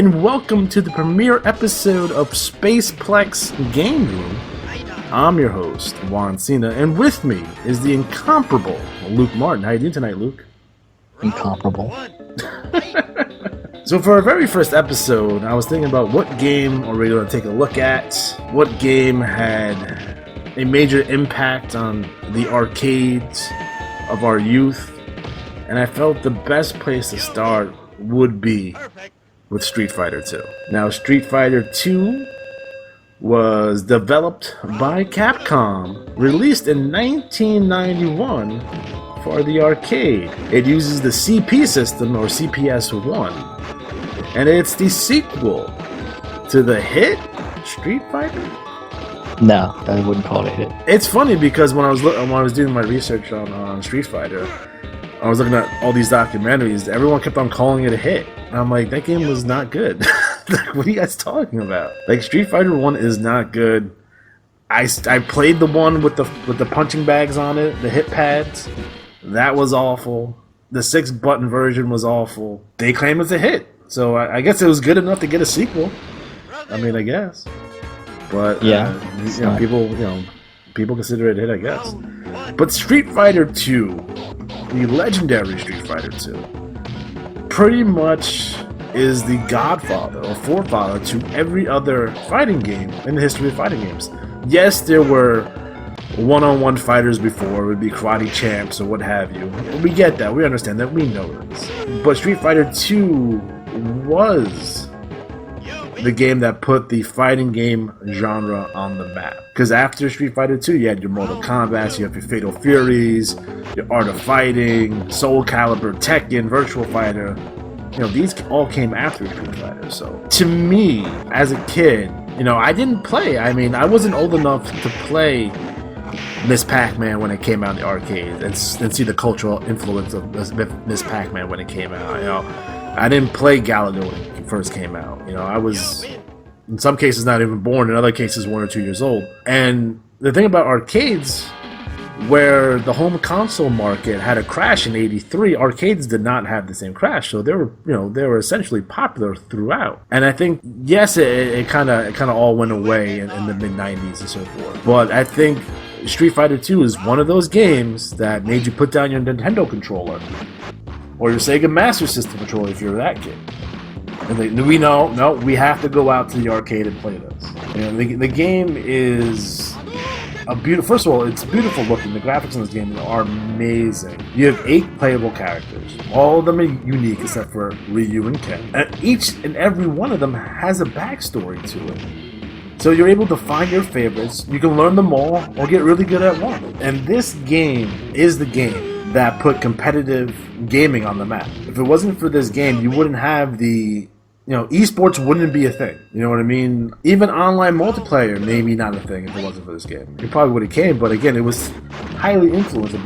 and welcome to the premiere episode of Space Plex Game Room. I'm your host, Juan Cena, and with me is the incomparable Luke Martin. How you doing tonight, Luke? Incomparable. So for our very first episode, I was thinking about what game are we going to take a look at, what game had a major impact on the arcades of our youth, and I felt the best place to start would be with Street Fighter 2. Now, Street Fighter 2 was developed by Capcom, released in 1991 for the arcade. It uses the CP system, or CPS-1, and it's the sequel to the hit Street Fighter. No, I wouldn't call it a hit. It's funny because when I was doing my research on Street Fighter, I was looking at all these documentaries. Everyone kept on calling it a hit. And I'm like, that game was not good. Like, what are you guys talking about? Like, Street Fighter 1 is not good. I played the one with the punching bags on it, the hit pads. That was awful. The 6-button version was awful. They claim it's a hit. So I guess it was good enough to get a sequel. I mean, I guess. But yeah, people consider it a hit, I guess. But Street Fighter 2, the legendary Street Fighter 2, pretty much is the godfather or forefather to every other fighting game in the history of fighting games. Yes, there were one-on-one fighters before, it would be karate champs or what have you. We get that, we understand that, we know this. But Street Fighter 2 was the game that put the fighting game genre on the map. Because after Street Fighter 2, you had your Mortal Kombat, you have your Fatal Furies, your Art of Fighting, Soul Calibur, Tekken, Virtual Fighter. You know, these all came after Street Fighter. So, to me, as a kid, I didn't play. I mean, I wasn't old enough to play Miss Pac-Man when it came out in the arcade and see the cultural influence of Miss Pac-Man when it came out. I didn't play Galaga when it first came out. I was, in some cases, not even born. In other cases, 1 or 2 years old. And the thing about arcades, where the home console market had a crash in '83, arcades did not have the same crash. So they were essentially popular throughout. And I think, yes, it kind of all went away in the mid '90s and so forth. But I think Street Fighter 2 is one of those games that made you put down your Nintendo controller or your Sega Master System controller if you're that kid. And we have to go out to the arcade and play this. The game is first of all, it's beautiful looking. The graphics in this game are amazing. You have 8 playable characters. All of them are unique except for Ryu and Ken. And each and every one of them has a backstory to it. So you're able to find your favorites. You can learn them all or get really good at one. And this game is the game that put competitive gaming on the map. If it wasn't for this game, you wouldn't have esports wouldn't be a thing. You know what I mean? Even online multiplayer maybe not a thing if it wasn't for this game. It probably would have came, but again, it was highly influenced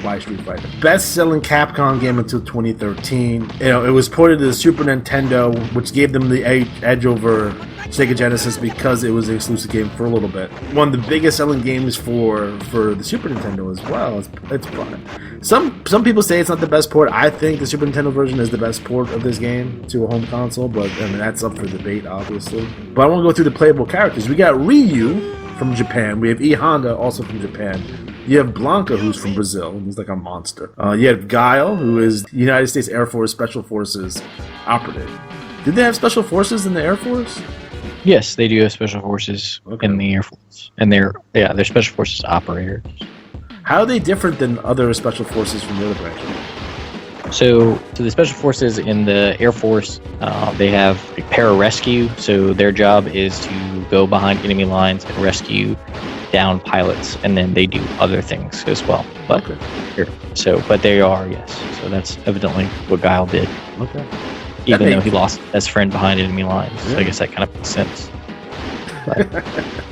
by Street Fighter. Best-selling Capcom game until 2013. It was ported to the Super Nintendo, which gave them the edge over Sega Genesis because it was an exclusive game for a little bit. One of the biggest selling games for the Super Nintendo as well. It's fun. Some people say it's not the best port. I think the Super Nintendo version is the best port of this game to a home console, but I mean that's up for debate, obviously. But I want to go through the playable characters. We got Ryu from Japan. We have E Honda, also from Japan. You have Blanca, who's from Brazil. He's like a monster. You have Guile, who is the United States Air Force Special Forces operative. Did they have Special Forces in the Air Force? Yes, they do have Special Forces in the Air Force. And they're Special Forces operators. How are they different than other Special Forces from the other branches? So the Special Forces in the Air Force, they have a pararescue. So their job is to go behind enemy lines and rescue down pilots, and then they do other things as well. But they are, yes. So that's evidently what Guile did. Okay. Even though he lost his best friend behind enemy lines. Yeah. So I guess that kind of makes sense.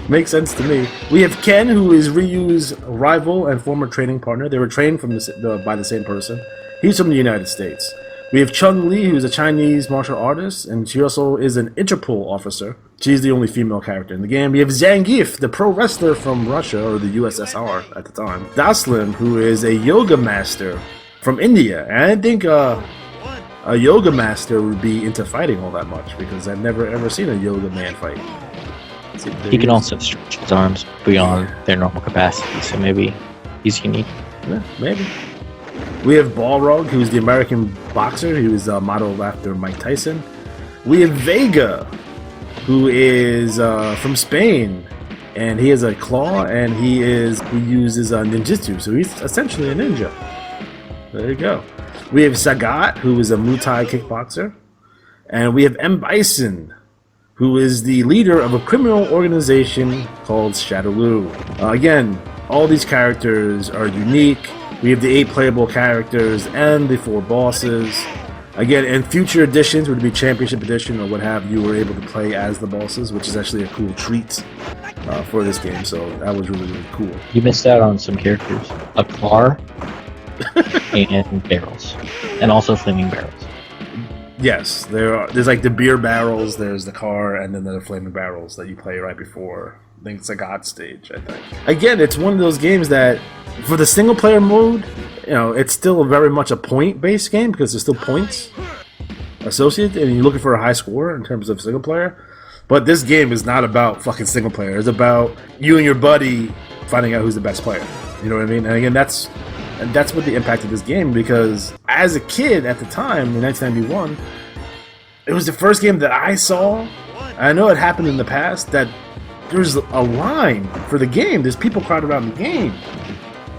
Makes sense to me. We have Ken, who is Ryu's rival and former training partner. They were trained by the same person. He's from the United States. We have Chun-Li, who's a Chinese martial artist, and she also is an Interpol officer. She's the only female character in the game. We have Zangief, the pro wrestler from Russia, or the USSR at the time. Daslim, who is a yoga master from India. And I think a yoga master would be into fighting all that much, because I've never ever seen a yoga man fight. He can also stretch his arms beyond their normal capacity, so maybe he's unique. Yeah, maybe. We have Balrog, who's the American boxer. He was modeled after Mike Tyson. We have Vega, who is from Spain, and he has a claw, and he uses ninjutsu, so he's essentially a ninja. There you go. We have Sagat, who is a Muay Thai kickboxer, and we have M. Bison, who is the leader of a criminal organization called Shadowloo. Again, all these characters are unique. We have the 8 playable characters and the 4 bosses. Again, in future editions, would be Championship Edition or what have you, were able to play as the bosses, which is actually a cool treat for this game. So that was really, really cool. You missed out on some characters. A car and barrels. And also flaming barrels. Yes, there's like the beer barrels, there's the car, and then the flaming barrels that you play right before. I think it's a God stage, I think. Again, it's one of those games that, for the single player mode, you know, it's still very much a point-based game because there's still points associated, and you're looking for a high score in terms of single player. But this game is not about fucking single player. It's about you and your buddy finding out who's the best player. You know what I mean? And again, that's what the impact of this game, because as a kid at the time, in 1991, it was the first game that I saw. I know it happened in the past that there's a line for the game. There's people crowded around the game,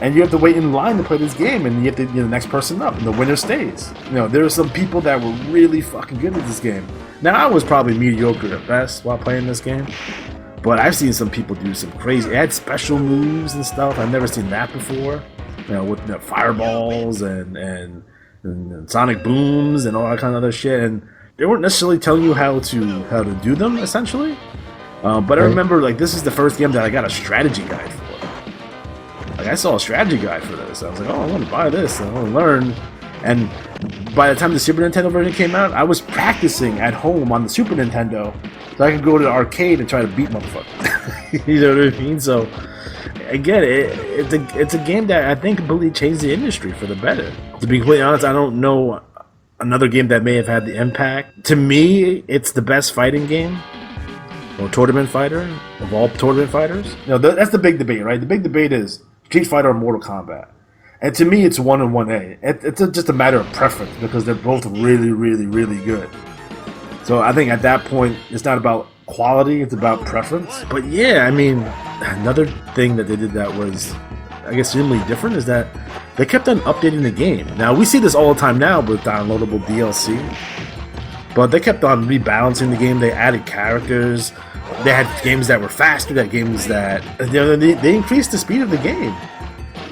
and you have to wait in line to play this game, and you have to the next person up, and the winner stays. You know, there were some people that were really fucking good at this game. Now, I was probably mediocre at best while playing this game, but I've seen some people do some crazy. It had special moves and stuff. I've never seen that before. You know, with fireballs and sonic booms and all that kind of other shit, and they weren't necessarily telling you how to do them, essentially. But I remember, like, this is the first game that I got a strategy guide for. Like, I saw a strategy guide for this. I was like, oh, I want to buy this. I want to learn. And by the time the Super Nintendo version came out, I was practicing at home on the Super Nintendo so I could go to the arcade and try to beat motherfuckers. You know what I mean? So, again, it's a game that I think really changed the industry for the better. To be completely honest, I don't know another game that may have had the impact. To me, it's the best fighting game or tournament fighter of all tournament fighters. You know, that's the big debate, right? The big debate is Street Fighter or Mortal Kombat. And to me, it's 1 and 1A. It's just a matter of preference because they're both really, really, really good. So I think at that point, it's not about quality, it's about preference. But yeah, I mean, another thing that they did that was, I guess, really different is that they kept on updating the game. Now, we see this all the time now with downloadable DLC, but they kept on rebalancing the game. They added characters. They had games that were faster, they had games that, you know, they increased the speed of the game.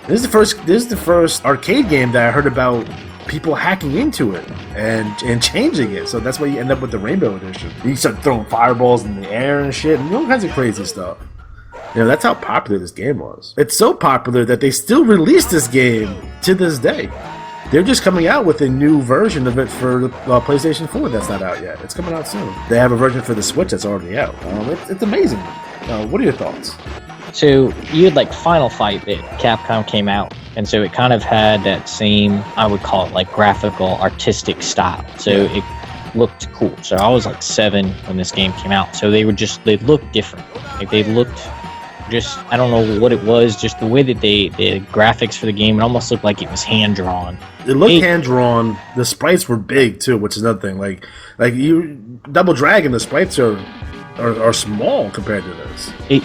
This is the first arcade game that I heard about people hacking into it and changing it. So that's why you end up with the Rainbow Edition. You start throwing fireballs in the air and shit, and all kinds of crazy stuff. You know, that's how popular this game was. It's so popular that they still release this game to this day. They're just coming out with a new version of it for the PlayStation 4 that's not out yet. It's coming out soon. They have a version for the Switch that's already out. It's amazing. What are your thoughts? So you had like Final Fight that Capcom came out, and so it kind of had that same, I would call it like graphical, artistic style. So it looked cool. So I was like 7 when this game came out. So they looked different. Like they looked just, I don't know what it was, just the way that the graphics for the game, it almost looked like it was hand drawn. It looked hand drawn. The sprites were big too, which is another thing. Like you Double Dragon, the sprites are small compared to this. It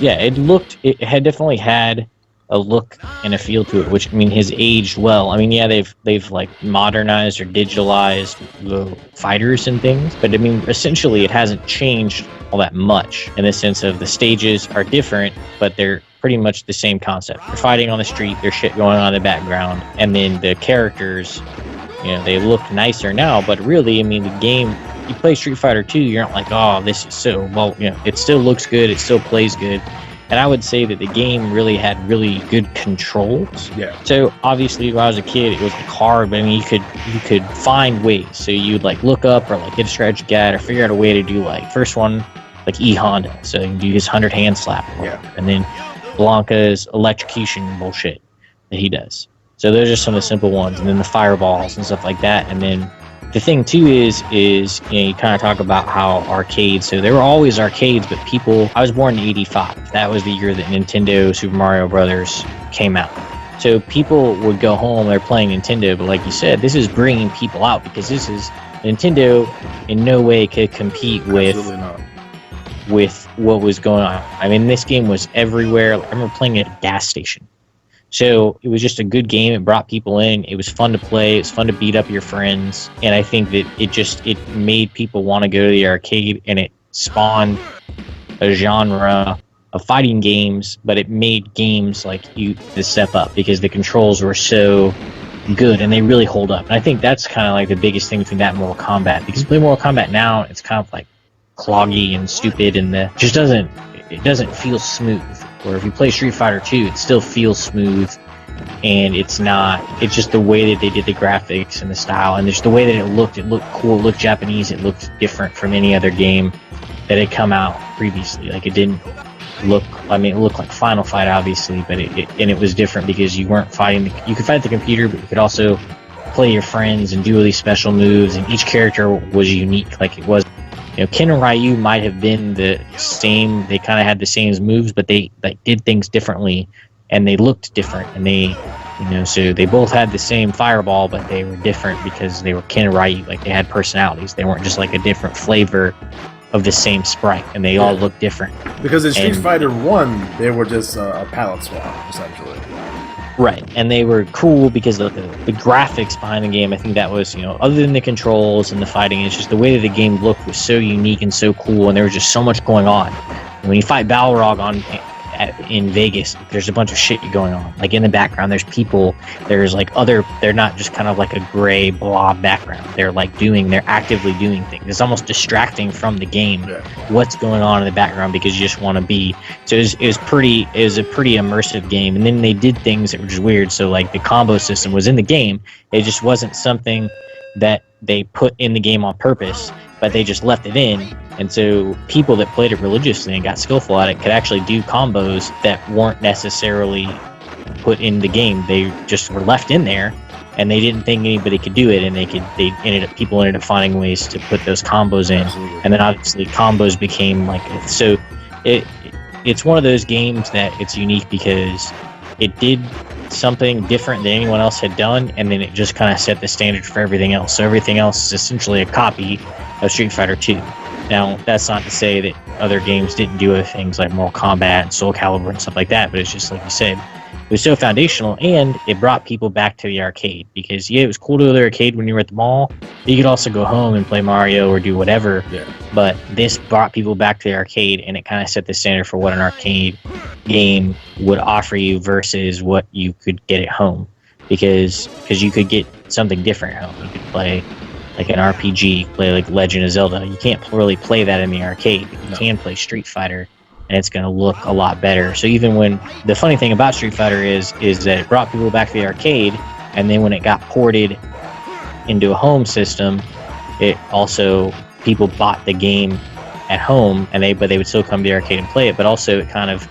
had definitely had a look and a feel to it, which, I mean, has aged well. I mean, yeah, they've like modernized or digitalized the fighters and things, but I mean, essentially it hasn't changed all that much in the sense of the stages are different, but they're pretty much the same concept. You're fighting on the street, there's shit going on in the background, and then the characters, you know, they look nicer now, but really, I mean, the game, you play Street Fighter 2, you're not like, oh, this is so, well, you know, it still looks good, it still plays good. And I would say that the game really had really good controls. Yeah. So obviously, when I was a kid, it was like hard, but I mean, you could find ways. So you'd like look up or like get a strategy guide or figure out a way to do like first one, like E Honda. So you can do his 100 hand slap. Yeah. And then Blanca's electrocution bullshit that he does. So those are some of the simple ones. And then the fireballs and stuff like that. And then the thing too is you kind of talk about how arcades. So there were always arcades, but people. I was born in '85. That was the year that Nintendo Super Mario Brothers came out. So people would go home. They're playing Nintendo, but like you said, this is bringing people out because this is Nintendo. In no way could compete with what was going on. I mean, this game was everywhere. I remember playing it at a gas station. So it was just a good game. It brought people in. It was fun to play. It was fun to beat up your friends. And I think that it made people want to go to the arcade, and it spawned a genre of fighting games, but it made games like you to step up because the controls were so good and they really hold up. And I think that's kind of like the biggest thing between that and Mortal Kombat, because you play Mortal Kombat now, it's kind of like cloggy and stupid, and it doesn't feel smooth. Or if you play Street Fighter 2, it still feels smooth, and it's just the way that they did the graphics and the style, and just the way that it looked cool, it looked Japanese, it looked different from any other game that had come out previously. Like, it didn't look, it looked like Final Fight, obviously, but it was different because you weren't fighting, you could fight the computer, but you could also play your friends and do all these special moves, and each character was unique. Like, it was, Ken and Ryu might have been the same. They kind of had the same moves, but they did things differently, and they looked different. And they, so they both had the same fireball, but they were different because they were Ken and Ryu. Like, they had personalities. They weren't just like a different flavor of the same sprite, and they all looked different. Because in Street Fighter 1, they were just a palette swap, essentially. Right, and they were cool because of the graphics behind the game. I think that was, other than the controls and the fighting, it's just the way that the game looked was so unique and so cool, and there was just so much going on. And when you fight Balrog in Vegas, there's a bunch of shit going on. Like, in the background, there's people, there's like they're not just kind of like a gray blob background. They're actively doing things. It's almost distracting from the game, what's going on in the background, because you just want to be. So it was a pretty immersive game. And then they did things that were just weird. So like the combo system was in the game. It just wasn't something that they put in the game on purpose, but they just left it in. And so people that played it religiously and got skillful at it could actually do combos that weren't necessarily put in the game. They just were left in there, and they didn't think anybody could do it, and people ended up finding ways to put those combos in. Absolutely. And then obviously combos became it's one of those games that it's unique because it did something different than anyone else had done, and then it just kind of set the standard for everything else. So everything else is essentially a copy of Street Fighter 2. Now, that's not to say that other games didn't do other things like Mortal Kombat and Soul Calibur and stuff like that, but it's just like you said, it was so foundational, and it brought people back to the arcade because, it was cool to go to the arcade when you were at the mall. You could also go home and play Mario or do whatever, but this brought people back to the arcade, and it kind of set the standard for what an arcade game would offer you versus what you could get at home, because you could get something different at home. You could play like an RPG, play like Legend of Zelda. You can't really play that in the arcade, but you can play Street Fighter, and it's going to look a lot better. So even when the funny thing about Street Fighter is that it brought people back to the arcade, and then when it got ported into a home system, it also, people bought the game at home, and they would still come to the arcade and play it. But also it kind of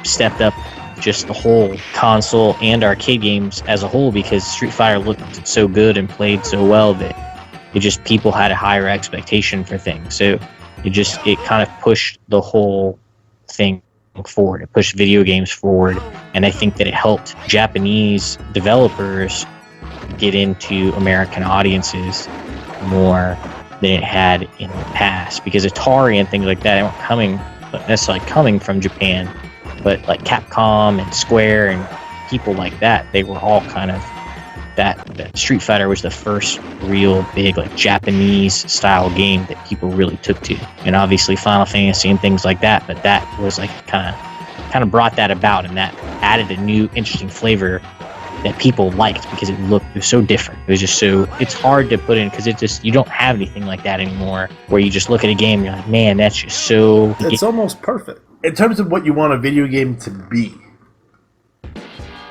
stepped up just the whole console and arcade games as a whole, because Street Fighter looked so good and played so well that people had a higher expectation for things. So it kind of pushed the whole thing forward. It pushed video games forward, and I think that it helped Japanese developers get into American audiences more than it had in the past, because Atari and things like that weren't necessarily coming from Japan, but like Capcom and Square and people like that, they were all kind of that Street Fighter was the first real big like Japanese style game that people really took to. And obviously Final Fantasy and things like that, but that was like kind of brought that about, and that added a new interesting flavor that people liked because it was so different. It was just it's hard to put in because you don't have anything like that anymore, where you just look at a game and you're like, man, that's just so... It's almost perfect. In terms of what you want a video game to be,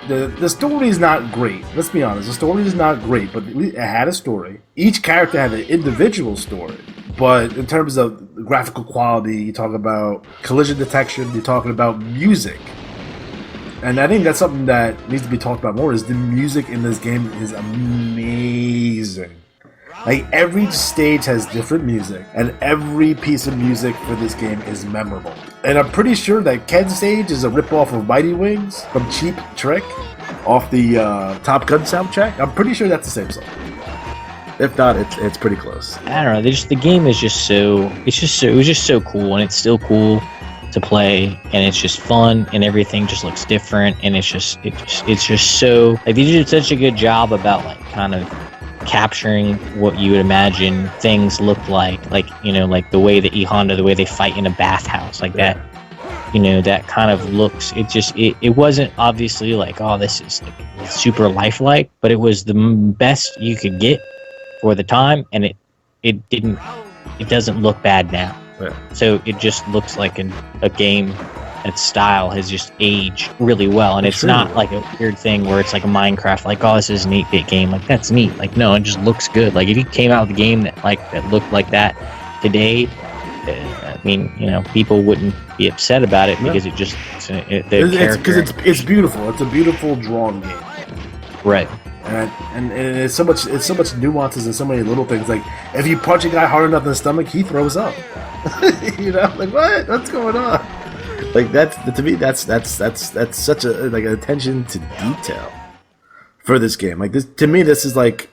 the story is not great. Let's be honest. The story is not great, but it had a story. Each character had an individual story. But in terms of graphical quality, you talk about collision detection, you're talking about music. And I think that's something that needs to be talked about more, is the music in this game is amazing. Like, every stage has different music, and every piece of music for this game is memorable. And I'm pretty sure that Ken's stage is a ripoff of Mighty Wings from Cheap Trick off the Top Gun soundtrack. I'm pretty sure that's the same song. If not, it's pretty close. I don't know. The game is just so. It was just so cool, and it's still cool to play, and it's just fun, and everything just looks different, and it's just so. Like, they did such a good job about like kind of capturing what you would imagine things look like like the way that E-Honda, the way they fight in a bathhouse, like that. That kind of looks. It wasn't obviously like, oh, this is like super lifelike, but it was the best you could get for the time, and it doesn't look bad now. Yeah. So it just looks like a game its style has just aged really well, and it's not like a weird thing where it's like a Minecraft, like, oh, this is an 8-bit game, like, that's neat. Like, no, it just looks good. Like, if you came out with a game that looked like that today, I mean, people wouldn't be upset about it because it just it's beautiful. It's a beautiful drawn game, right? And it's so much nuances and so many little things. Like, if you punch a guy hard enough in the stomach, he throws up. Like, what's going on? Like, to me, that's such a like an attention to detail for this game. Like, to me, this is like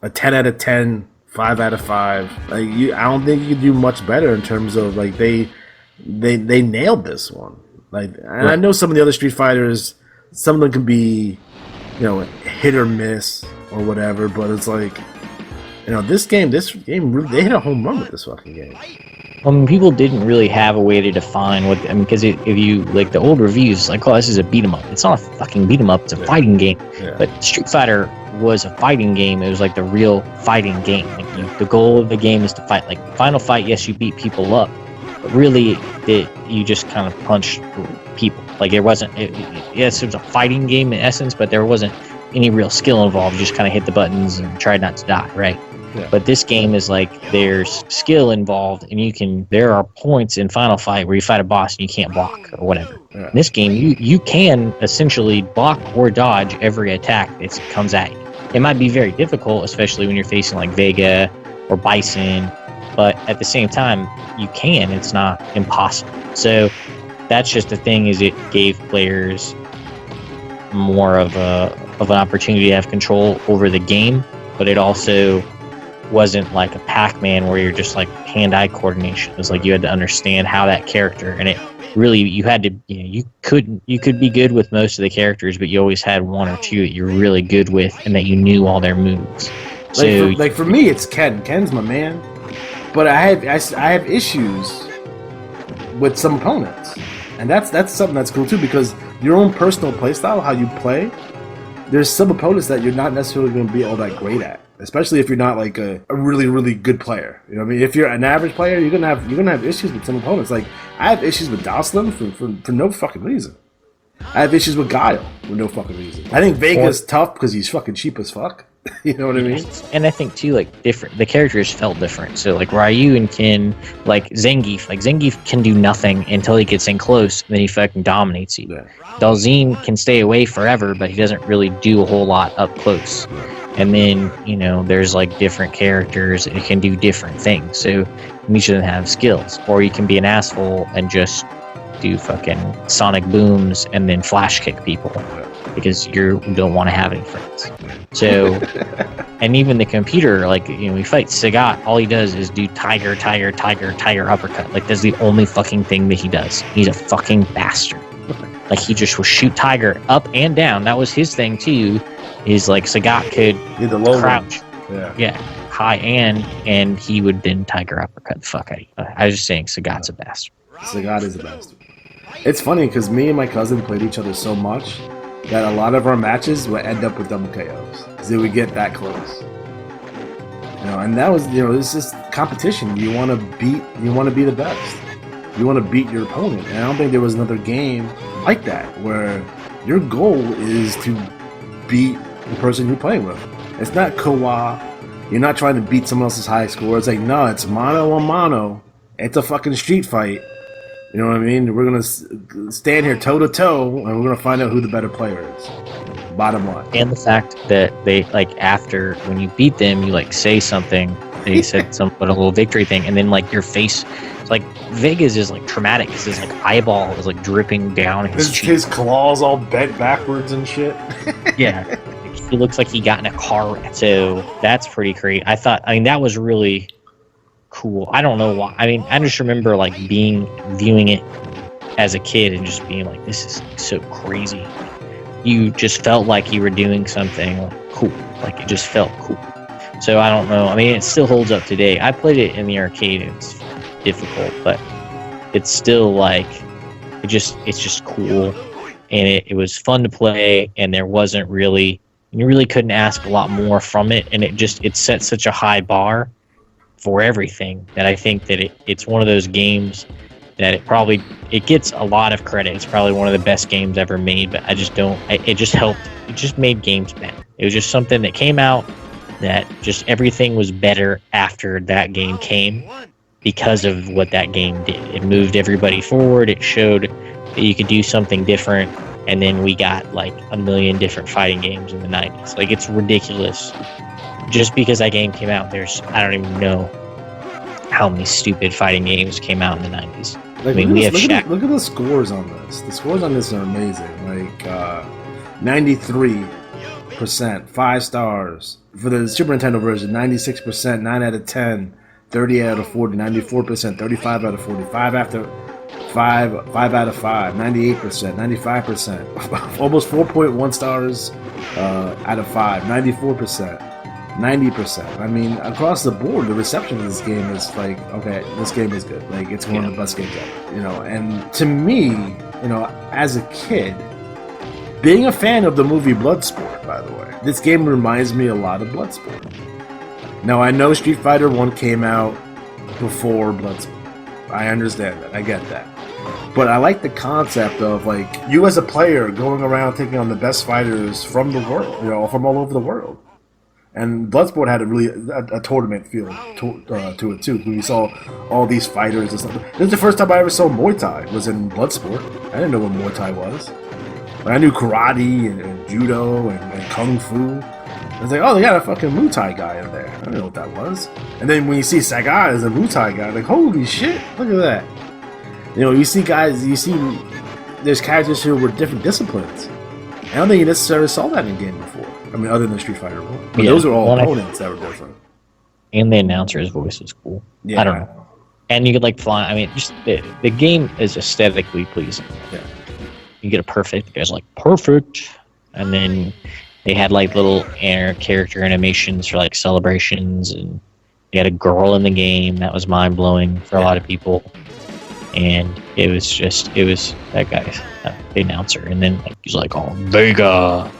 a 10 out of 10, 5 out of 5. Like, I don't think you can do much better in terms of like they nailed this one. Like, and I know some of the other Street Fighters, some of them can be, hit or miss or whatever, but it's like, this game really, they hit a home run with this fucking game. People didn't really have a way to define what. Because if you like the old reviews, like, oh, this is a beat 'em up. It's not a fucking beat 'em up. It's a fighting game. Yeah. But Street Fighter was a fighting game. It was like the real fighting game. Like, the goal of the game is to fight. Like, Final Fight, yes, you beat people up, but really, you just kind of punched people. Like, it wasn't. Yes, it was a fighting game in essence, but there wasn't any real skill involved. You just kind of hit the buttons and tried not to die, right? Yeah. But this game is like, there's skill involved, and there are points in Final Fight where you fight a boss and you can't block or whatever. Yeah. In this game, you can essentially block or dodge every attack that comes at you. It might be very difficult, especially when you're facing like Vega or Bison, but at the same time, you can. It's not impossible. So that's just the thing, is it gave players more of an opportunity to have control over the game, but it also wasn't like a Pac-Man where you're just like hand-eye coordination. It was like you had to understand how that character, and it really, you had to, you could be good with most of the characters, but you always had one or two that you're really good with and that you knew all their moves. So for me, it's Ken. Ken's my man, but I have issues with some opponents, and that's something that's cool too, because your own personal playstyle, how you play, there's some opponents that you're not necessarily going to be all that great at. Especially if you're not like a really, really good player. You know what I mean? If you're an average player, you're gonna have issues with some opponents. Like, I have issues with Jocelyn for no fucking reason. I have issues with Guile for no fucking reason. I think Vega's tough because he's fucking cheap as fuck. You know what I mean? And I think too, like, the characters felt different. So like Ryu and Ken, like Zangief can do nothing until he gets in close, and then he fucking dominates you. Yeah. Dalzine can stay away forever, but he doesn't really do a whole lot up close. And then, there's like different characters that can do different things. So each of them have skills. Or you can be an asshole and just do fucking sonic booms and then flash kick people because you don't want to have any friends. So, and even the computer, like, we fight Sagat, all he does is do tiger uppercut. Like, that's the only fucking thing that he does. He's a fucking bastard. Like, he just will shoot Tiger up and down. That was his thing too. Is like Sagat could crouch, high and he would then tiger uppercut the fuck out of you. I was just saying, Sagat's a bastard. Sagat is a bastard. It's funny because me and my cousin played each other so much that a lot of our matches would end up with double KOs because they would get that close. And that was, it's just competition. You want to be the best. You want to beat your opponent. And I don't think there was another game like that where your goal is to beat the person you're playing with. It's not co-op. You're not trying to beat someone else's high score. It's like, no, it's mano a mano. It's a fucking street fight. You know what I mean? We're gonna stand here toe to toe, and we're gonna find out who the better player is. Bottom line. And the fact that they, like, after, when you beat them, you, like, say something. They said a little victory thing, and then, like, your face, it's like, Vegas is, like, traumatic because his, like, eyeball is, like, dripping down his cheek. His claws all bent backwards and shit. Yeah. He looks like he got in a car wreck. So that's pretty crazy. I mean, that was really cool. I don't know why. I mean, I just remember, like, viewing it as a kid and just being like, this is so crazy. You just felt like you were doing something, like, cool. Like, it just felt cool. So I don't know. I mean, it still holds up today. I played it in the arcade. It's difficult, but it's still, like, it's just cool. And it was fun to play, and there wasn't really, you really couldn't ask a lot more from it. And it set such a high bar for everything that I think that it's one of those games that it gets a lot of credit. It's probably one of the best games ever made, but it just made games better. It was just something that came out that just everything was better after that game came because of what that game did. It moved everybody forward. It showed that you could do something different. And then we got like a million different fighting games in the 90s. Like, it's ridiculous. Just because that game came out, I don't even know how many stupid fighting games came out in the 90s. Like, I mean, look at the scores on this. The scores on this are amazing. Like, 93%, 5 stars. For the Super Nintendo version, 96%, 9 out of 10, 30 out of 40, 94%, 35 out of 40, 5 out of 5, 98%, 95%, almost 4.1 stars out of 5, 94%, 90%. I mean, across the board, the reception of this game is like, okay, this game is good. Like, it's one of the best games ever, you know. And to me, you know, as a kid, being a fan of the movie Bloodsport, by the way, this game reminds me a lot of Bloodsport. Now, I know Street Fighter 1 came out before Bloodsport. I understand that. I get that. But I like the concept of, like, you as a player going around taking on the best fighters from the world, you know, from all over the world. And Bloodsport had a tournament feel to it, too. You saw all these fighters and stuff. This is the first time I ever saw Muay Thai, was in Bloodsport. I didn't know what Muay Thai was. But I knew karate and judo and kung fu. I was like, oh, they got a fucking Muay Thai guy in there. I didn't know what that was. And then when you see Sagai as a Muay Thai guy, like, holy shit, look at that. You know, there's characters who were different disciplines. I don't think you necessarily saw that in the game before. I mean, other than Street Fighter 1. But those are all opponents that were different. And the announcer's voice is cool. Yeah. I don't know. And you could, like, fly. I mean, just the game is aesthetically pleasing. Yeah. You get a perfect. The guy's like, perfect. And then they had, like, little character animations for, like, celebrations. And they had a girl in the game. That was mind-blowing for a lot of people. And it was that guy, the announcer. And then, like, he's like, oh, Vega.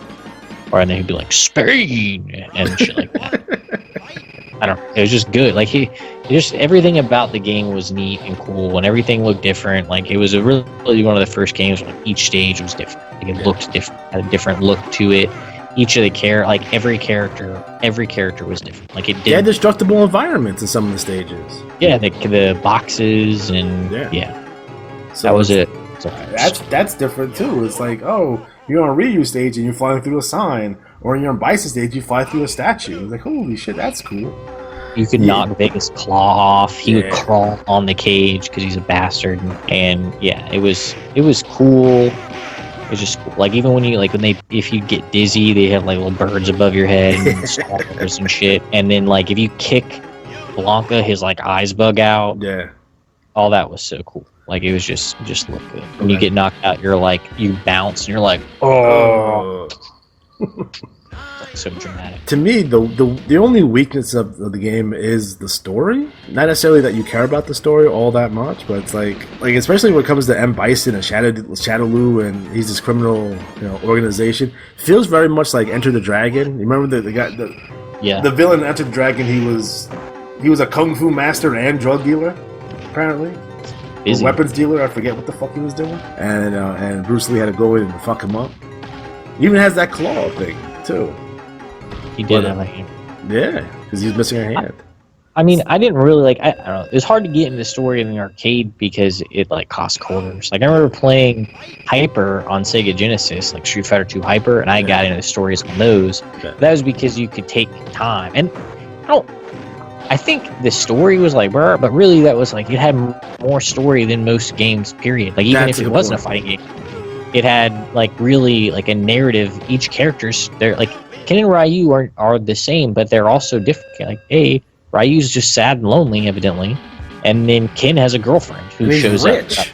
Or and then he'd be like, Spain. And shit like that. I don't know. It was just good. Like, everything about the game was neat and cool, and everything looked different. Like, it was really one of the first games where, like, each stage was different. Like, it looked different, had a different look to it. Each of the like, every character was different. Like, it did. They had destructible environments in some of the stages. Yeah, the boxes and so that was it. So, that's different too. It's like, oh, you're on a Ryu stage and you're flying through a sign, or you're on Bison stage, you fly through a statue. It's like, holy shit, that's cool. You could knock Vega's claw off. He would crawl on the cage because he's a bastard. And yeah, it was cool. It was just cool. Like, even when if you get dizzy, they have, like, little birds above your head and stars and shit. And then, like, if you kick Blanca, his, like, eyes bug out. Yeah. All that was so cool. Like, it was just look good. When you get knocked out, you're like, you bounce and you're like, oh. Like, so dramatic. To me, the only weakness of the game is the story. Not necessarily that you care about the story all that much, but it's like especially when it comes to M. Bison and Shadowloo, and he's this criminal, you know, organization. Feels very much like Enter the Dragon. You remember the guy, the villain in Enter the Dragon? He was a kung fu master and drug dealer, apparently. Weapons dealer, I forget what the fuck he was doing. And Bruce Lee had to go in and fuck him up. He even has that claw thing, too. He did have a hand. Yeah, because he was missing a hand. I mean, I didn't really like. I don't know. It was hard to get into the story in the arcade because it like cost quarters. Like I remember playing Hyper on Sega Genesis, like Street Fighter 2 Hyper, and I got into the stories on those. Yeah. That was because you could take time, and I don't. I think the story was like, brr, but really that was like it had more story than most games. Period. Like even That's if a it good wasn't a point. fighting game, it had like really like a narrative. Each character's they're like Ken and Ryu are the same, but they're also different. Like, hey, Ryu's just sad and lonely, evidently, and then Ken has a girlfriend who And he's shows rich. up.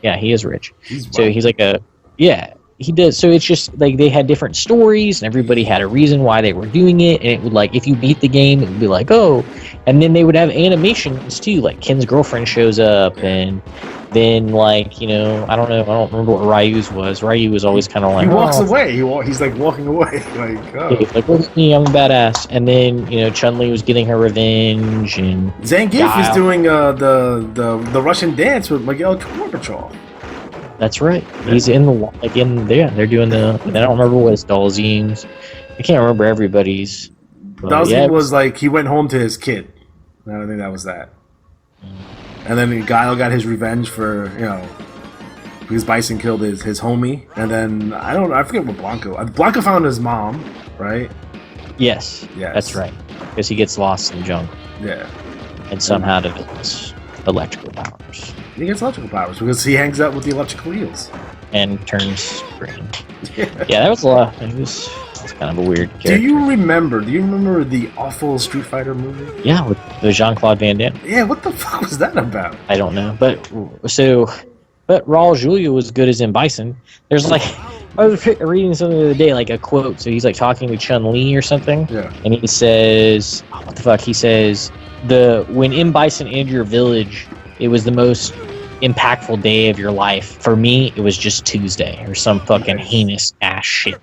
Yeah, he is rich. He's So he's like a yeah. He does. So it's just like they had different stories, and everybody had a reason why they were doing it. And it would like if you beat the game, it would be like oh, and then they would have animations too. Like Ken's girlfriend shows up, and then like I don't know, I don't remember what Ryu's was. Ryu was always kind of like he walks oh, away. He's like walking away. Like oh. he's like look at me, I'm a badass. And then Chun-Li was getting her revenge, and Zangief is Guile. doing the Russian dance with Miguel Gorbachev. That's right. He's in the like in there. They're doing the. I don't remember what his Dalzim's. I can't remember everybody's. But Dalzim yeah, was like he went home to his kid. I think that was that. And then Guile got his revenge for because Bison killed his homie. And then I forget what Blanco found his mom, right? yes, Yes. that's right. Because he gets lost in the jungle Yeah. and somehow develops electrical powers He gets electrical powers because he hangs out with the electrical eels. and turns green. Yeah, that was a lot. It was kind of a weird character. Do you remember the awful Street Fighter movie? Yeah, with the Jean-Claude Van Damme. Yeah, what the fuck was that about? I don't know, but Raul Julia was good as in Bison. There's like I was reading something the other day, like a quote. So he's like talking to Chun-Li or something, Yeah. and he says, oh, "What the fuck?" He says, when M. Bison entered your village, it was the most impactful day of your life. For me, it was just Tuesday or some fucking heinous ass shit."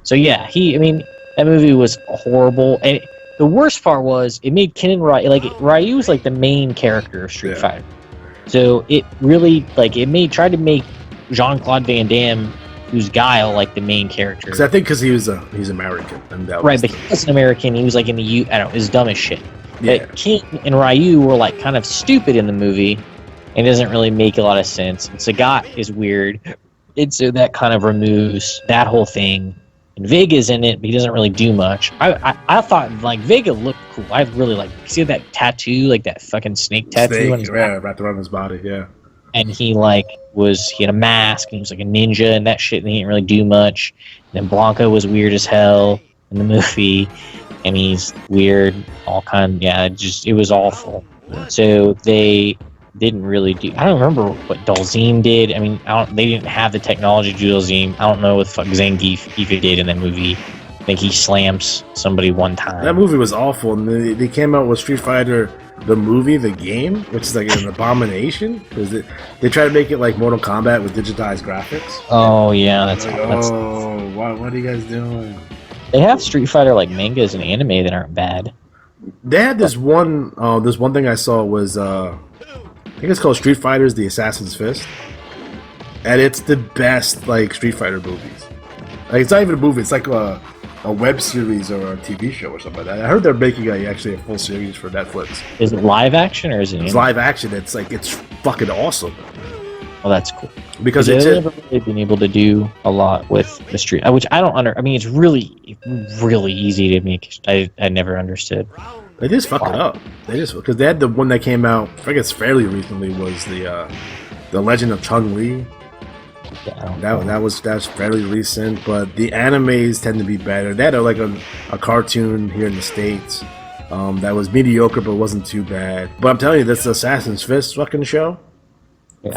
So yeah, that movie was horrible, and the worst part was it made Ken and Ryu Ryu was like the main character of Street Fighter. So it really tried to make Jean-Claude Van Damme, who's Guile, like the main character. Because I think he's American, and that Right, was but he wasn't American. He was like in the I don't know, it was dumb as shit. Yeah. But Ken and Ryu were like kind of stupid in the movie, and it doesn't really make a lot of sense. And Sagat is weird, and so that kind of removes that whole thing. And Vega's in it, but he doesn't really do much. I thot like Vega looked cool. I really like see that tattoo, like that fucking snake tattoo on his back. wrapped around his body, yeah. And he had a mask and he was like a ninja and that shit, and he didn't really do much. And then Blanco was weird as hell in the movie, and he's weird, it was awful. So they didn't really do. I don't remember what Dalzim did. I mean, they didn't have the technology to do Dalzim. I don't know what the fuck Zangief even did in that movie. I think he slams somebody one time. That movie was awful, and they came out with Street Fighter, the movie, the game, which is like an abomination because they try to make it like Mortal Kombat with digitized graphics. Oh yeah, that's what are you guys doing? They have Street Fighter like mangas and anime that aren't bad. They had this one thing I saw was I think it's called Street Fighters: The Assassin's Fist, and it's the best like Street Fighter movies. Like it's not even a movie; it's like a web series or a TV show or something like that. I heard they're making actually a full series for Netflix. Is it live action or is it? It's live action. It's fucking awesome. Well, that's cool. Because they've never really been able to do a lot with the Street, which I don't I mean, it's really, really easy to make. I never understood. They just fuck it up. Because they had the one that came out, I guess fairly recently, was the Legend of Chun-Li. Yeah, that's fairly recent, but the animes tend to be better. They had a cartoon here in the States that was mediocre but wasn't too bad. But I'm telling you, this Assassin's Fist fucking show,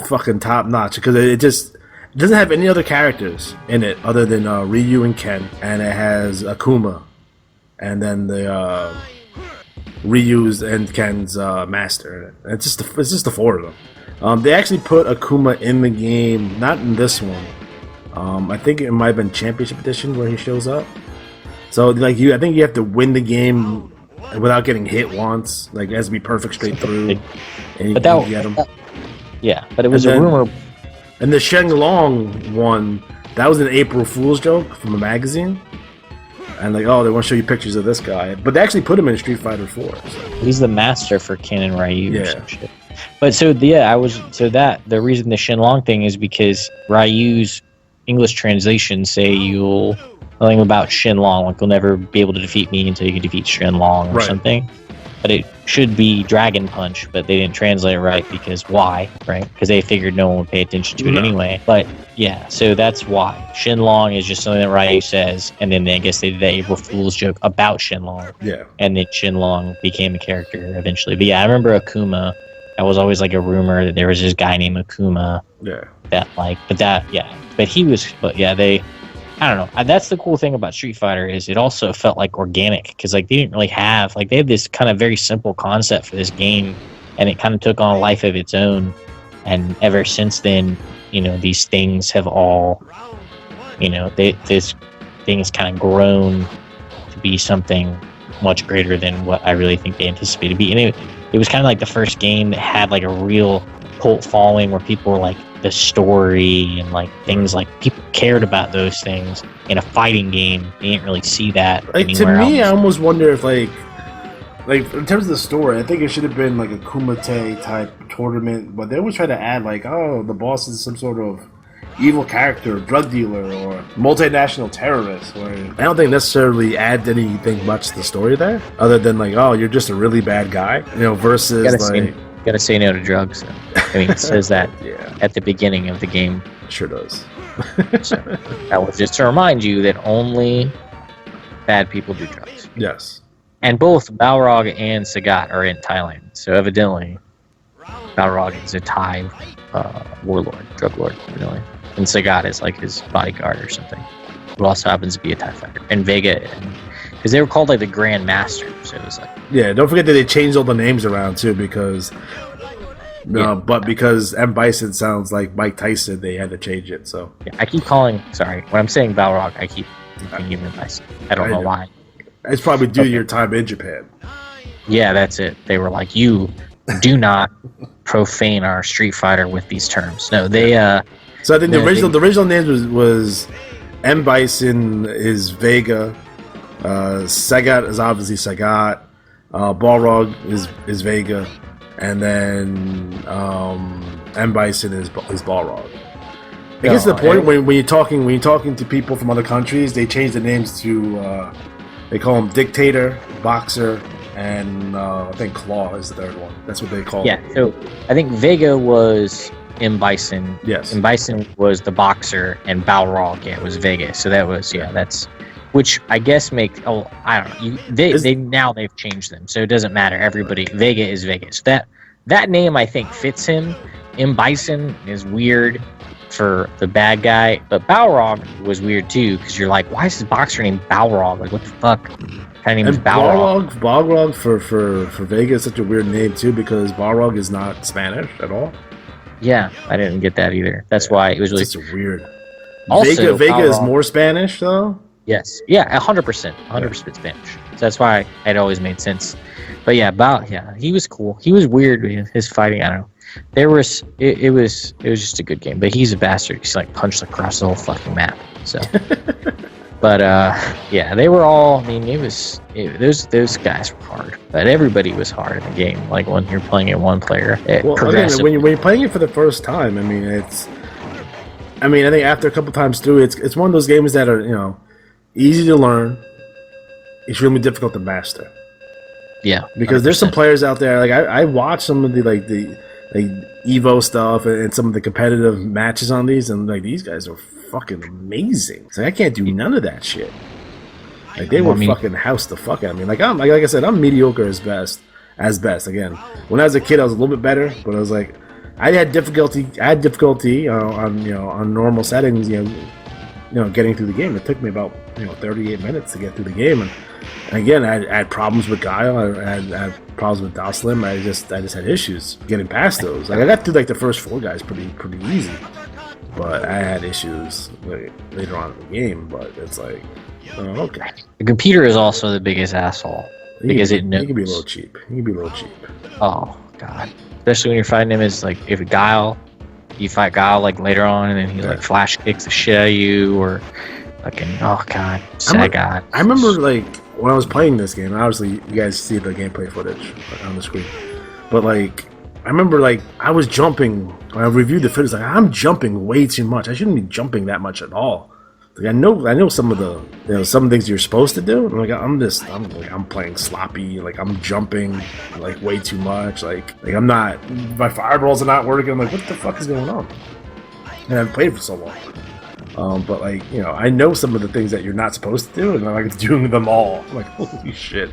fucking top notch, because it doesn't have any other characters in it other than Ryu and Ken, and it has Akuma, and then the Ryu's and Ken's master. It's just the four of them. They actually put Akuma in the game, not in this one. I think it might have been Championship Edition where he shows up. So I think you have to win the game without getting hit once. Like it has to be perfect straight through, and you can get him. Yeah, but it was a rumor. And the Shenlong one, that was an April Fool's joke from a magazine. And like, oh, they want to show you pictures of this guy, but they actually put him in Street Fighter 4. So. He's the master for Ken and Ryu or Yeah. some shit. But the reason the Shenlong thing is because Ryu's English translations say you'll nothing about Shenlong, like you'll never be able to defeat me until you can defeat Shenlong or something. But it should be Dragon Punch, but they didn't translate it right because why, right? Because they figured no one would pay attention to it anyway. But yeah, so that's why. Shenlong is just something that Ryu says, and then I guess they did that April Fool's joke about Shenlong. Yeah. And then Shenlong became a character eventually. But yeah, I remember Akuma. That was always like a rumor that there was this guy named Akuma. Yeah. I don't know. That's the cool thing about Street Fighter is it also felt like organic because like they didn't really have like they had this kind of very simple concept for this game, and it kind of took on a life of its own. And ever since then, these things have all, this thing has kind of grown to be something much greater than what I really think they anticipated to be. And it was kind of like the first game that had like a real cult following where people were like the story and like things like people cared about those things in a fighting game. They didn't really see that anywhere to me else. I almost wonder if like in terms of the story, I think it should have been like a Kumite type tournament, but they always try to add like, oh, the boss is some sort of evil character, drug dealer, or multinational terrorist. Or I don't think necessarily add anything much to the story there, other than like, oh, you're just a really bad guy, versus Gotta say no to drugs. I mean, it says that yeah, at the beginning of the game. it sure does. So that was just to remind you that only bad people do drugs. Yes. And both Balrog and Sagat are in Thailand. So evidently, Balrog is a Thai warlord, drug lord, really. And Sagat is like his bodyguard or something. Who also happens to be a Thai fighter. And Vega, because they were called like the Grand Master. So it was like. Yeah, don't forget that they changed all the names around too because. Because M. Bison sounds like Mike Tyson, they had to change it. So yeah, I keep calling. Sorry, when I'm saying Balrog, I keep thinking M. Bison. I don't know why. It's probably due to your time in Japan. Yeah, that's it. They were like, you do not profane our Street Fighter with these terms. No, they. So I think the original name was M. Bison is Vega, Sagat is obviously Sagat, Balrog is Vega, and then M. Bison is Balrog. I guess the point when you're talking to people from other countries, they change the names to they call them Dictator, Boxer, and I think Claw is the third one. That's what they call. Yeah. So I think Vega was M. Bison. Yes. M. Bison was the Boxer, and Balrog, was Vega. So that was that's. Which I guess I don't know. They've changed them, so it doesn't matter. Everybody, Vega is Vega. So that name I think fits him. M. Bison is weird for the bad guy, but Balrog was weird too because you're like, why is his boxer named Balrog? Like, what the fuck? Kind of name is Balrog. Balrog for Vega is such a weird name too because Balrog is not Spanish at all. Yeah, I didn't get that either. That's why it was really just weird. Also, Vega is more Spanish though. Yes. Yeah, 100% Spanish. So that's why it always made sense. But yeah, he was cool. He was weird with his fighting. I don't know. It was just a good game. But he's a bastard. He's like punched across the whole fucking map. So, but yeah, they were all. I mean, those guys were hard. But everybody was hard in the game. Like when you're playing it one player. When you're playing it for the first time, I think after a couple times through, it's one of those games that are easy to learn, extremely difficult to master. Yeah, because 100%. There's some players out there. Like I watch some of the Evo stuff and some of the competitive matches on these, and like these guys are fucking amazing. So I can't do none of that shit. Like they were fucking house the fuck out of me. Like I said, I'm mediocre as best. Again, when I was a kid, I was a little bit better, but I was like, I had difficulty on normal settings. Getting through the game. It took me about 38 minutes to get through the game, and again, I had problems with Guile. I had problems with Doslim. I just had issues getting past those. Like I got through the first 4 guys pretty easy, but I had issues later on in the game. But it's like, okay. The computer is also the biggest asshole because it knows. He can be a little cheap. Oh god, especially when you're fighting him. Is like if you fight Guile like later on, and then he like flash kicks the shit out of you, or Fucking, oh god, Sagat. I remember like when I was playing this game. Obviously, you guys see the gameplay footage on the screen, but like I remember like I was jumping. When I reviewed the footage, like I'm jumping way too much. I shouldn't be jumping that much at all. Like I know some of the some things you're supposed to do. And like I'm playing sloppy. Like I'm jumping like way too much. Like I'm not. My fireballs are not working. I'm like, what the fuck is going on? And I've played for so long. But like I know some of the things that you're not supposed to do, and I'm like doing them all. I'm like, holy shit!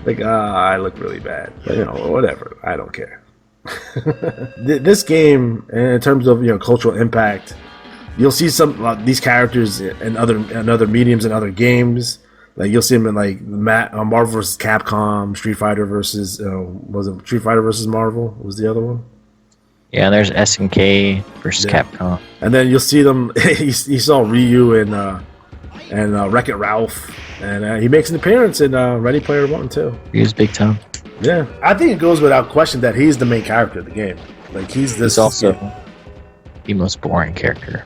Like I look really bad. But whatever. I don't care. This game, in terms of cultural impact, you'll see some these characters in other mediums and other games. Like you'll see them in like Marvel vs. Capcom, Street Fighter versus was it Street Fighter versus Marvel? What was the other one? Yeah, there's SNK versus Capcom. And then you'll see them. You saw Ryu and Wreck-It Ralph, and he makes an appearance in Ready Player One too. He's big time. Yeah, I think it goes without question that he's the main character of the game. Like he's also the most boring character.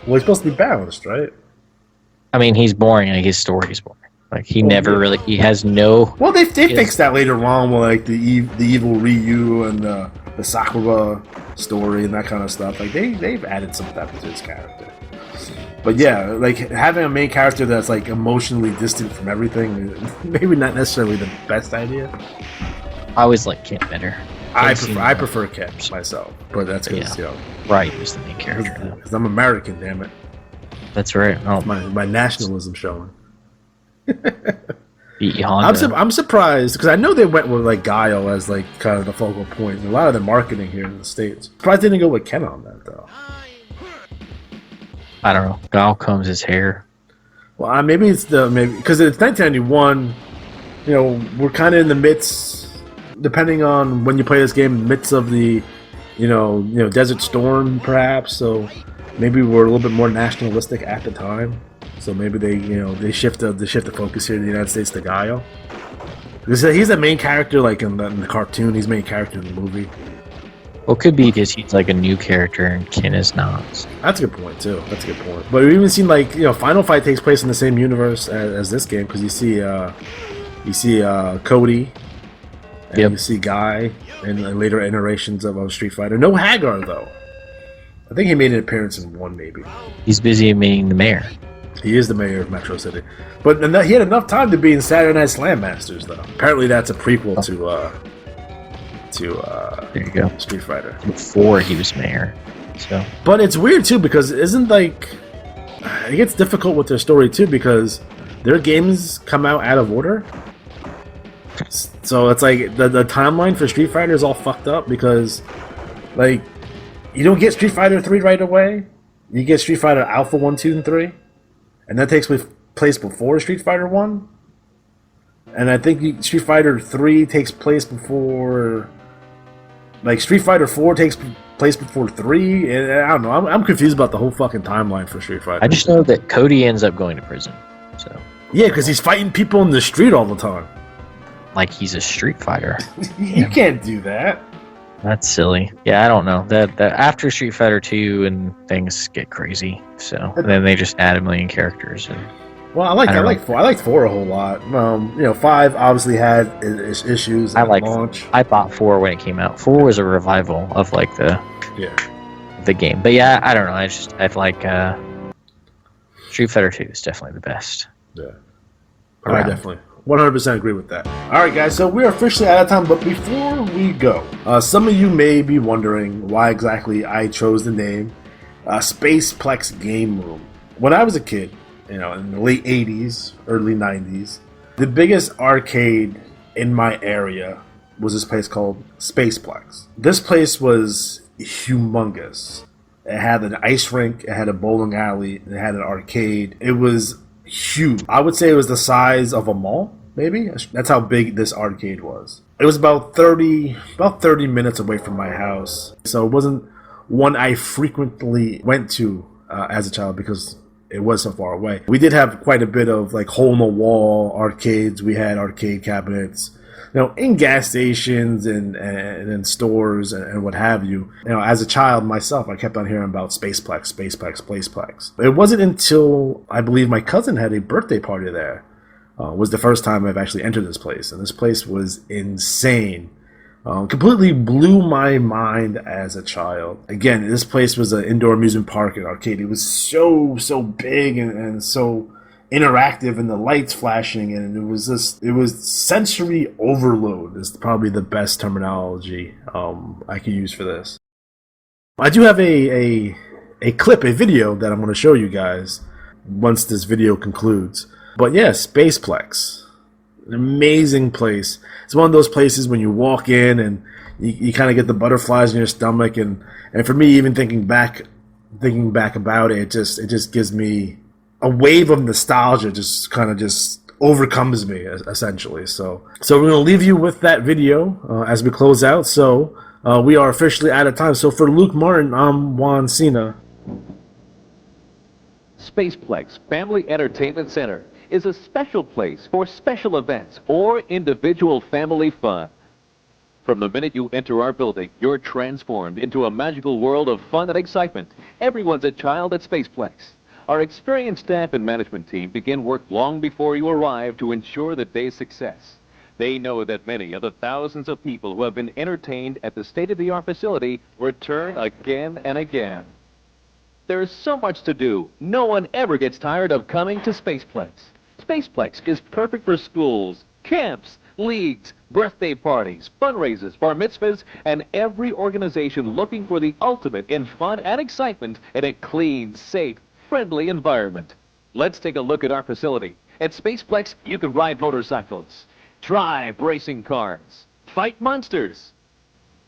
Well, he's supposed to be balanced, right? I mean, he's boring. Like his story's boring. Like he never really. He has no. Well, they fixed that later on with like the evil Ryu and the Sakura story and that kind of stuff. Like they've added some depth to his character. But yeah, like having a main character that's like emotionally distant from everything, maybe not necessarily the best idea. I always like Kit better. I prefer Kit myself, but that's because Right, he's the main character. Because I'm American, damn it. That's right. Oh, my nationalism showing. I'm surprised because I know they went with like Guile as like kind of the focal point. A lot of the marketing here in the States. Surprised they didn't go with Ken on that though. I don't know. Guile combs his hair. Well, maybe because it's 1991. We're kind of in the midst, depending on when you play this game, midst of the, Desert Storm, perhaps. So maybe we're a little bit more nationalistic at the time. So maybe they shift the focus here in the United States to Guile. Because he's the main character, like in the cartoon. He's the main character in the movie. Well, it could be because he's like a new character and Ken is not. That's a good point too. That's a good point. But we've even seen like Final Fight takes place in the same universe as this game because you see Cody, and you see Guy in later iterations of Street Fighter. No Hagar though. I think he made an appearance in one maybe. He's busy being the mayor. He is the mayor of Metro City, but he had enough time to be in Saturday Night Slam Masters though. Apparently that's a prequel to there you go. Street Fighter. Before he was mayor. So, but it's weird too because isn't like it gets difficult with their story too because their games come out of order. So it's like the timeline for Street Fighter is all fucked up because like you don't get Street Fighter 3 right away. You get Street Fighter Alpha 1, 2, and 3, and that takes place before Street Fighter 1. And I think Street Fighter 3 takes place before. Like Street Fighter 4 takes place before 3, and I don't know. I'm confused about the whole fucking timeline for Street Fighter. I just know that Cody ends up going to prison. So yeah, because he's fighting people in the street all the time. Like he's a Street Fighter. You can't do that. That's silly. Yeah, I don't know. That after Street Fighter 2 and things get crazy, so and then they just add a million characters. And well, I liked 4 a whole lot. 5 obviously had issues at launch. I bought 4 when it came out. 4 was a revival of like the game. But yeah, I don't know. I like Street Fighter 2 is definitely the best. Yeah, I definitely 100% agree with that. All right, guys. So we're officially out of time. But before we go, some of you may be wondering why exactly I chose the name Space Plex Game Room. When I was a kid, in the late 80s, early 90s, the biggest arcade in my area was this place called Spaceplex. This place was humongous. It had an ice rink, it had a bowling alley, it had an arcade. It was huge. I would say it was the size of a mall, maybe. That's how big this arcade was. It was about 30 minutes away from my house. So it wasn't one I frequently went to as a child because it was so far away. We did have quite a bit of like hole-in-the-wall arcades. We had arcade cabinets. in gas stations and in stores and what have you. As a child myself, I kept on hearing about Spaceplex, Spaceplex, Spaceplex. It wasn't until I believe my cousin had a birthday party there, was the first time I've actually entered this place, and this place was insane. Completely blew my mind as a child. Again, this place was an indoor amusement park and arcade. It was so big and so interactive, and the lights flashing, and it was sensory overload is probably the best terminology I could use for this. I do have a clip, a video that I'm going to show you guys once this video concludes. But yeah, Spaceplex. An amazing place. It's one of those places when you walk in and you kind of get the butterflies in your stomach, and for me, even thinking back about it, it just gives me a wave of nostalgia. Just kind of just overcomes me essentially. So we're gonna leave you with that video as we close out. So we are officially out of time. So for Luke Martin, I'm Juan Cena. Spaceplex Family Entertainment Center is a special place for special events or individual family fun. From the minute you enter our building, you're transformed into a magical world of fun and excitement. Everyone's a child at Spaceplex. Our experienced staff and management team begin work long before you arrive to ensure the day's success. They know that many of the thousands of people who have been entertained at the state-of-the-art facility return again and again. There's so much to do. No one ever gets tired of coming to Spaceplex. Spaceplex is perfect for schools, camps, leagues, birthday parties, fundraisers, bar mitzvahs, and every organization looking for the ultimate in fun and excitement in a clean, safe, friendly environment. Let's take a look at our facility. At Spaceplex, you can ride motorcycles, drive racing cars, fight monsters,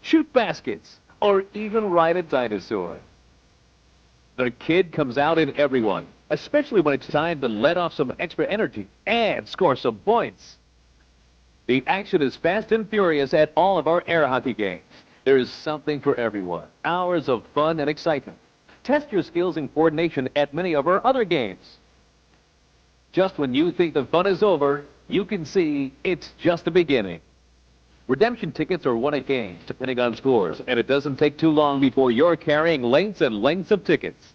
shoot baskets, or even ride a dinosaur. The kid comes out in everyone, especially when it's time to let off some extra energy and score some points. The action is fast and furious at all of our air hockey games. There is something for everyone. Hours of fun and excitement. Test your skills and coordination at many of our other games. Just when you think the fun is over, you can see it's just the beginning. Redemption tickets are won at games, depending on scores, and it doesn't take too long before you're carrying lengths and lengths of tickets.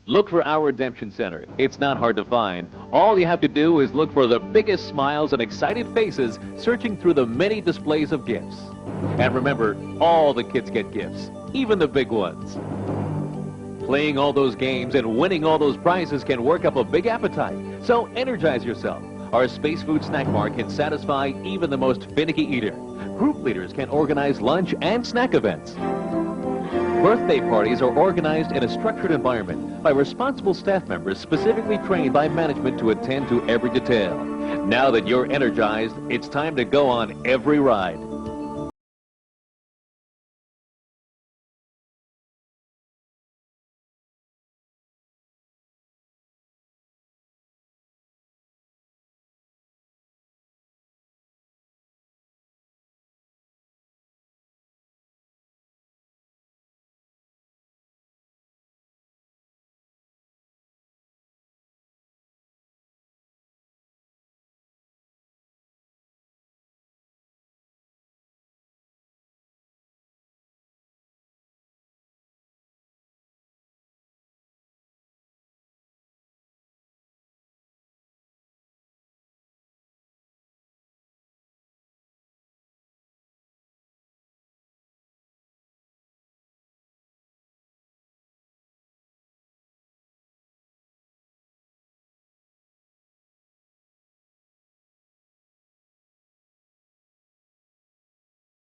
Look for our Redemption Center. It's not hard to find. All you have to do is look for the biggest smiles and excited faces searching through the many displays of gifts. And remember, all the kids get gifts, even the big ones. Playing all those games and winning all those prizes can work up a big appetite, so energize yourself. Our Space Food Snack Bar can satisfy even the most finicky eater. Group leaders can organize lunch and snack events. Birthday parties are organized in a structured environment by responsible staff members specifically trained by management to attend to every detail. Now that you're energized, it's time to go on every ride.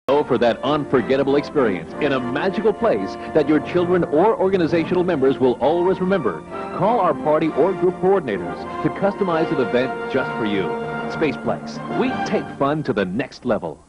Go for that unforgettable experience in a magical place that your children or organizational members will always remember. Call our party or group coordinators to customize an event just for you. Spaceplex, we take fun to the next level.